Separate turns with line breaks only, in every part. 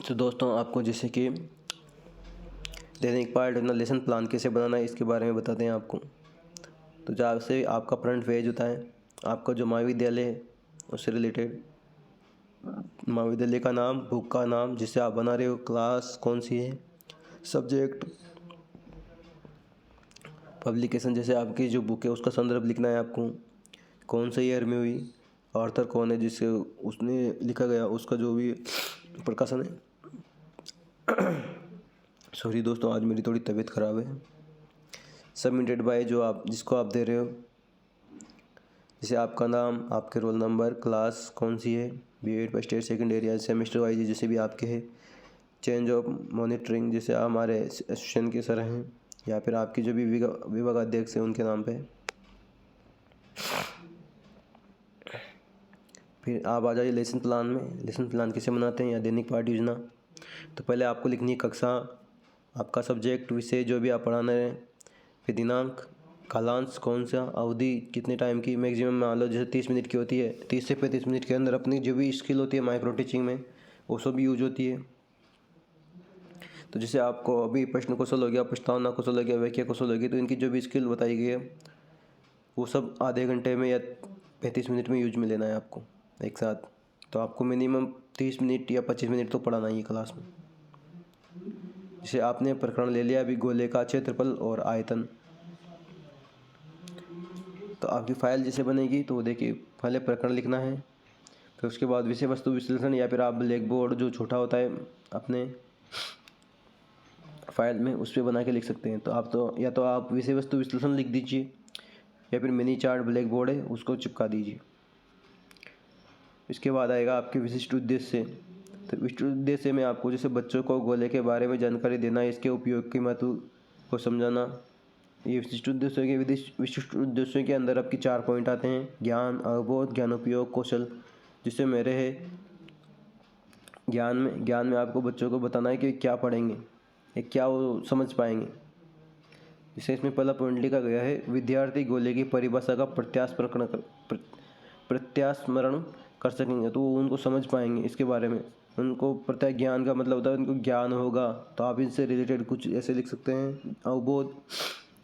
तो दोस्तों, आपको जैसे कि दैनिक पार्ट अपना लेसन प्लान कैसे बनाना है इसके बारे में बताते हैं आपको। तो जहाँ से आपका फ्रंट पेज होता है, आपका जो महाविद्यालय है उससे रिलेटेड महाविद्यालय का नाम, बुक का नाम जिसे आप बना रहे हो, क्लास कौन सी है, सब्जेक्ट, पब्लिकेशन जैसे आपकी जो बुक है उसका संदर्भ लिखना है आपको, कौन से ईयर में हुई, ऑथर कौन है जिससे उसने लिखा गया, उसका जो भी प्रकाशन है। सॉरी दोस्तों, आज मेरी थोड़ी तबीयत ख़राब है। सबमिटेड बाय जो आप जिसको आप दे रहे हो, जैसे आपका नाम, आपके रोल नंबर, क्लास कौन सी है, BEd first year second year या सेमेस्टर वाइज जैसे भी आपके है, चेंज ऑफ मॉनिटरिंग जैसे हमारे एसोसिएशन के सर हैं या फिर आपकी जो भी विभाग अध्यक्ष हैं उनके नाम पे। फिर आप आ जाइए लेसन प्लान में। लेसन प्लान कैसे बनाते हैं या दैनिक पाठ योजना। तो पहले आपको लिखनी है कक्षा, आपका सब्जेक्ट, विषय जो भी आप पढ़ाना है, फिर दिनांक, कालांश कौन सा, अवधि कितने टाइम की, मैक्सिमम मान लो जैसे 30 मिनट की होती है, 30 से 35 मिनट के अंदर अपनी जो भी स्किल होती है माइक्रो टीचिंग में वो सब यूज होती है। तो जैसे आपको अभी प्रश्न कौशल हो गया, प्रस्तावना कौशल हो गया, व्याख्या कौशल हो गई, तो इनकी जो भी स्किल बताई गई है वो सब आधे घंटे में या 35 मिनट में यूज में लेना है आपको एक साथ। तो आपको मिनिमम 30 मिनट या 25 मिनट तो पढ़ाना ही है क्लास में। जैसे आपने प्रकरण ले लिया अभी गोले का क्षेत्रफल और आयतन, तो आपकी फाइल जैसे बनेगी तो देखिए पहले प्रकरण लिखना है, फिर उसके बाद विषय वस्तु विश्लेषण या फिर आप ब्लैक बोर्ड जो छोटा होता है अपने फाइल में उस पर बना के लिख सकते हैं। तो आप या तो आप विषय वस्तु विश्लेषण लिख दीजिए या फिर मिनी चार्ट ब्लैक बोर्ड है उसको चिपका दीजिए। इसके बाद आएगा आपके विशिष्ट उद्देश्य। तो विशिष्ट उद्देश्य में आपको जैसे बच्चों को गोले के बारे में जानकारी देना, इसके उपयोग के महत्व को समझाना, ये विशिष्ट उद्देश्यों के विशिष्ट उद्देश्यों के अंदर आपकी 4 पॉइंट आते हैं: ज्ञान, अवबोध, ज्ञानोपयोग, कौशल। जिससे मेरे है ज्ञान में आपको बच्चों को बताना है कि क्या पढ़ेंगे, एक क्या वो समझ पाएंगे। जैसे इसमें पहला पॉइंट लिखा गया है, विद्यार्थी गोले की परिभाषा का प्रत्यास्मरण कर सकेंगे, तो वो उनको समझ पाएंगे इसके बारे में। उनको प्रत्येक ज्ञान का मतलब होता है उनको ज्ञान होगा, तो आप इनसे रिलेटेड कुछ ऐसे लिख सकते हैं।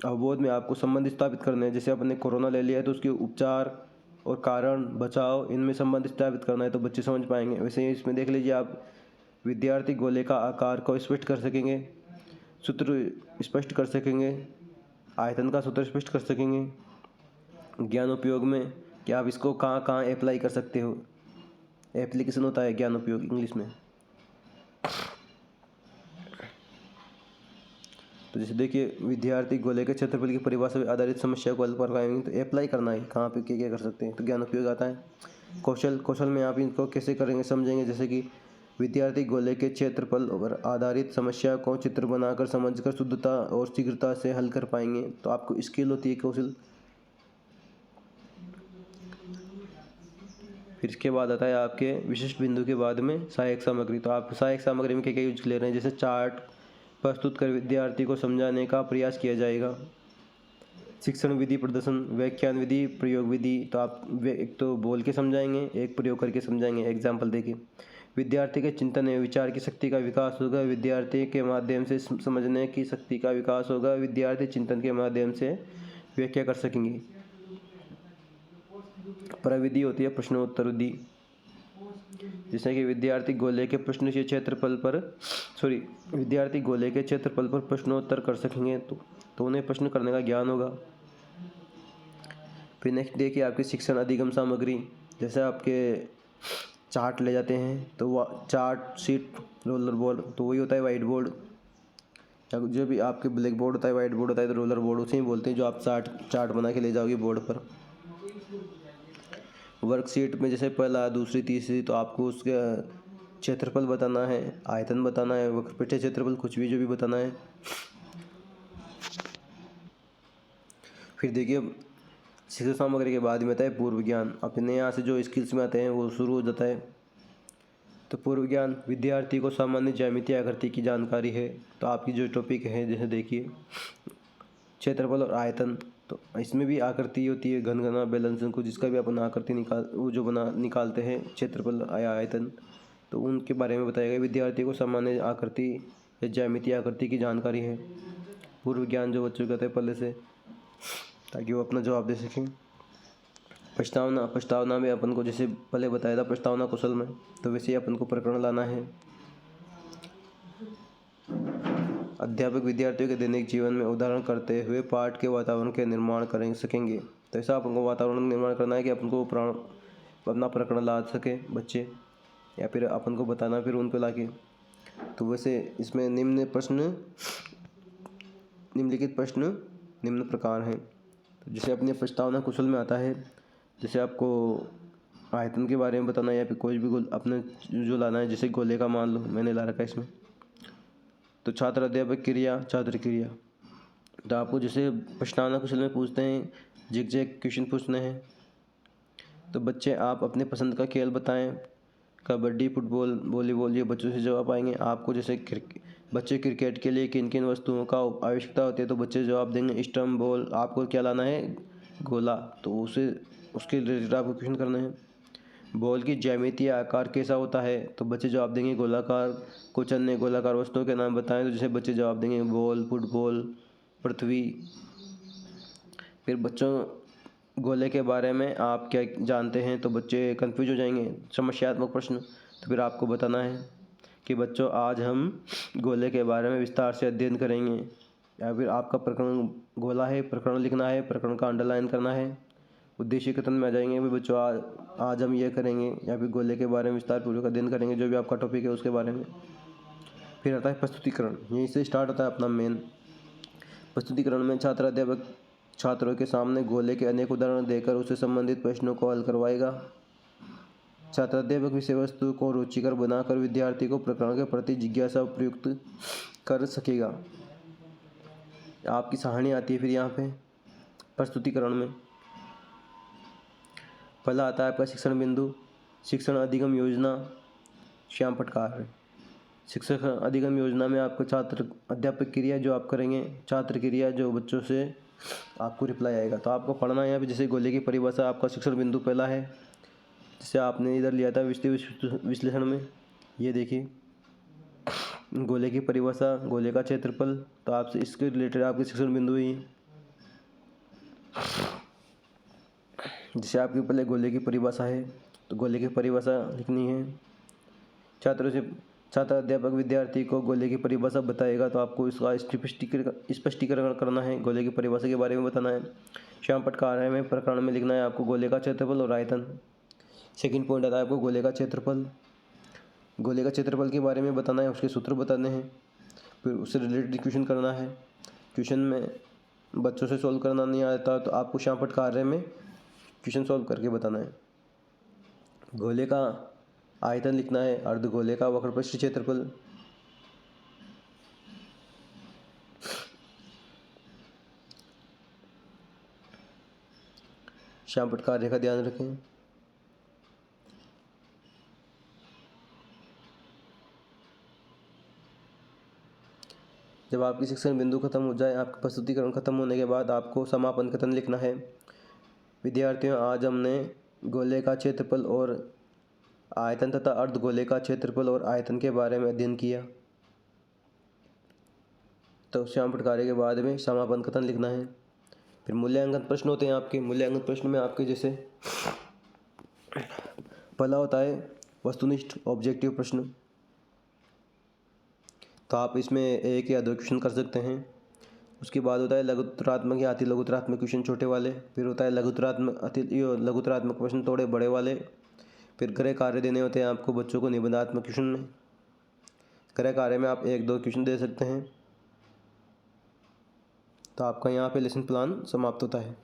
अवबोध में आपको संबंध स्थापित करने हैं। जैसे अपने कोरोना ले लिया है तो उसके उपचार और कारण, बचाव, इनमें संबंध स्थापित करना है तो बच्चे समझ पाएंगे। वैसे ही इसमें देख लीजिए आप, विद्यार्थी गोले का आकार को स्पष्ट कर सकेंगे, सूत्र स्पष्ट कर सकेंगे, आयतन का सूत्र स्पष्ट कर सकेंगे। ज्ञान उपयोग में कि आप इसको कहाँ कहाँ अप्लाई कर सकते हो, एप्लीकेशन होता है ज्ञान उपयोग इंग्लिश में। तो जैसे देखिए, विद्यार्थी गोले के क्षेत्रफल की परिभाषा पर आधारित समस्या को हल कर पाएंगे, तो अप्लाई करना है कहाँ पे क्या क्या कर सकते हैं, तो ज्ञान उपयोग आता है। कौशल में आप इनको कैसे करेंगे समझेंगे। जैसे कि विद्यार्थी गोले के क्षेत्रफल पर आधारित समस्या को चित्र बनाकर समझकर शुद्धता और शीघ्रता से हल कर पाएंगे, तो आपको स्किल होती है कौशल। फिर इसके बाद आता है आपके विशिष्ट बिंदु के बाद में सहायक सामग्री। तो आप सहायक सामग्री में क्या क्या यूज ले रहे हैं, जैसे चार्ट प्रस्तुत कर विद्यार्थी को समझाने का प्रयास किया जाएगा। शिक्षण विधि प्रदर्शन, व्याख्यान विधि, प्रयोग विधि। तो आप एक तो बोल के समझाएंगे, एक प्रयोग करके समझाएंगे, एग्जाम्पल देके। विद्यार्थी के चिंतन एवं विचार की शक्ति का विकास होगा, विद्यार्थी के माध्यम से समझने की शक्ति का विकास होगा, विद्यार्थी चिंतन के माध्यम से व्याख्या कर सकेंगे। प्रविधि होती है प्रश्नोत्तर विधि, जैसे कि विद्यार्थी गोले के क्षेत्रफल पर प्रश्नोत्तर कर सकेंगे, तो उन्हें प्रश्न करने का ज्ञान होगा। फिर नेक्स्ट देखिए आपकी शिक्षण अधिगम सामग्री। जैसे आपके चार्ट ले जाते हैं तो वो चार्ट शीट, रोलर बोर्ड, तो वही होता है वाइट बोर्ड। जो भी आपके ब्लैक बोर्ड होता है, वाइट बोर्ड होता है, तो रोलर बोर्ड उसे ही बोलते हैं जो आप चार्ट बना के ले जाओगे बोर्ड पर। वर्कशीट में जैसे पहला, दूसरी, तीसरी, तो आपको उसका क्षेत्रफल बताना है, आयतन बताना है, वक्रपीठीय क्षेत्रफल, कुछ भी जो भी बताना है। फिर देखिए शिक्षण सामग्री के बाद में आता है पूर्व ज्ञान। अपने यहाँ से जो स्किल्स में आते हैं वो शुरू हो जाता है। तो पूर्व ज्ञान, विद्यार्थी को सामान्य ज्यामितीय आकृति की जानकारी है, तो आपकी जो टॉपिक है जैसे देखिए क्षेत्रफल और आयतन, तो इसमें भी आकृति होती है, घन घना, बैलेंस को, जिसका भी अपन आकृति निकालते हैं, क्षेत्रफल या आयतन। तो उनके बारे में बताया गया। विद्यार्थी को सामान्य आकृति या ज्यामितीय आकृति की जानकारी है। पूर्व ज्ञान जो बच्चों को कहते हैं पहले से, ताकि वो अपना जवाब दे सकें। प्रस्तावना में अपन को जैसे पहले बताया था प्रस्तावना कौशल में, तो वैसे ही अपन को प्रकरण लाना है। अध्यापक विद्यार्थियों के दैनिक जीवन में उदाहरण करते हुए पाठ के वातावरण के निर्माण कर सकेंगे। तो ऐसा अपन को वातावरण निर्माण करना है कि अपन को अपना प्रकरण ला सके बच्चे, या फिर अपन को बताना फिर उन पर लाके। तो वैसे इसमें निम्नलिखित प्रश्न निम्न प्रकार हैं। तो जैसे अपने प्रस्तावना कौशल में आता है, जैसे आपको आयतन के बारे में बताना है या फिर कोई भी अपने जो लाना है, जैसे गोले का मान लो मैंने ला रखा है इसमें। तो छात्र अध्यापक क्रिया, छात्र क्रिया। तो आपको जैसे प्रस्तावना कौशल में पूछते हैं जिग क्वेश्चन पूछने हैं, तो बच्चे आप अपने पसंद का खेल बताएं। कबड्डी, फुटबॉल, वॉलीबॉल, ये बच्चों से जवाब आएंगे। आपको जैसे बच्चे क्रिकेट के लिए किन किन वस्तुओं का आवश्यकता होती है, तो बच्चे जवाब देंगे स्टंप, बॉल। आपको क्या लाना है, गोला, तो उसके रिलेटेड आपको क्वेश्चन करना है। बॉल की ज्यामितीय आकार कैसा होता है, तो बच्चे जवाब देंगे गोलाकार। कुछ अन्य गोलाकार वस्तुओं के नाम बताएं, तो जैसे बच्चे जवाब देंगे बॉल, फुटबॉल, पृथ्वी। फिर बच्चों गोले के बारे में आप क्या जानते हैं, तो बच्चे कंफ्यूज हो जाएंगे। समस्यात्मक प्रश्न, तो फिर आपको बताना है कि बच्चों आज हम गोले के बारे में विस्तार से अध्ययन करेंगे। या फिर आपका प्रकरण गोला है, प्रकरण लिखना है, प्रकरण का अंडरलाइन करना है। उद्देश्य कथन में आ जाएंगे भी बच्चों आज हम ये करेंगे, या फिर गोले के बारे में विस्तार पूर्वक अध्ययन करेंगे, जो भी आपका टॉपिक है उसके बारे में। फिर आता है प्रस्तुतिकरण, यहीं से स्टार्ट होता है अपना मेन। प्रस्तुतिकरण में छात्र अध्यापक छात्रों के सामने गोले के अनेक उदाहरण देकर उससे संबंधित प्रश्नों को हल करवाएगा। छात्र अध्यापक विषय वस्तु को रुचिकर बनाकर विद्यार्थी को प्रकरण के प्रति जिज्ञासा प्रयुक्त कर सकेगा। आपकी सहानी आती है फिर यहाँ पे प्रस्तुतिकरण में। पहला आता है आपका शिक्षण बिंदु, शिक्षण अधिगम योजना, श्याम पटकार। शिक्षक अधिगम योजना में आपको छात्र अध्यापक क्रिया जो आप करेंगे, छात्र क्रिया जो बच्चों से आपको रिप्लाई आएगा। तो आपको पढ़ना है यहाँ पे, जैसे गोले की परिभाषा आपका शिक्षण बिंदु पहला है, जैसे आपने इधर लिया था विश्लेषण में। ये देखिए गोले की परिभाषा, गोले का क्षेत्रफल, तो आपसे इसके रिलेटेड आपके शिक्षण बिंदु ही। जैसे आपके पहले गोले की परिभाषा है, तो गोले की परिभाषा लिखनी है। छात्र अध्यापक विद्यार्थी को गोले की परिभाषा बताएगा, तो आपको इसका स्पष्टीकरण करना है, गोले की परिभाषा के बारे में बताना है। श्याम पटकार में प्रकरण में लिखना है आपको गोले का क्षेत्रफल और आयतन। सेकंड पॉइंट आता है आपको गोले का क्षेत्रफल। गोले का क्षेत्रफल के बारे में बताना है, उसके सूत्र बताने हैं, फिर उससे रिलेटेड क्वेश्चन करना है। क्वेश्चन में बच्चों से सॉल्व करना नहीं आता, तो आपको श्याम पटकार में क्वेश्चन सॉल्व करके बताना है। गोले का आयतन लिखना है, अर्धगोले का वक्रपृष्ठ क्षेत्रफल। श्याम पटकार रेखा ध्यान रखें। जब आपकी शिक्षण बिंदु खत्म हो जाए, आपका प्रस्तुतिकरण खत्म होने के बाद आपको समापन कथन लिखना है। विद्यार्थियों, आज हमने गोले का क्षेत्रफल और आयतन तथा अर्धगोले का क्षेत्रफल और आयतन के बारे में अध्ययन किया। तो श्याम पटकारे के बाद में समापन कथन लिखना है। फिर मूल्यांकन प्रश्न होते हैं आपके। मूल्यांकन प्रश्न में आपके जैसे पहला होता है वस्तुनिष्ठ ऑब्जेक्टिव प्रश्न, तो आप इसमें एक या दो क्वेश्चन कर सकते हैं। उसके बाद होता है लघुत्तरात्मक या अति लघुत्तरात्मक क्वेश्चन छोटे वाले। फिर होता है लघुत्तरात्मक प्रश्न थोड़े बड़े वाले। फिर गृह कार्य देने होते हैं आपको बच्चों को निबंधात्मक क्वेश्चन में। गृह कार्य में आप एक दो क्वेश्चन दे सकते हैं। तो आपका यहाँ पे लेसन प्लान समाप्त होता है।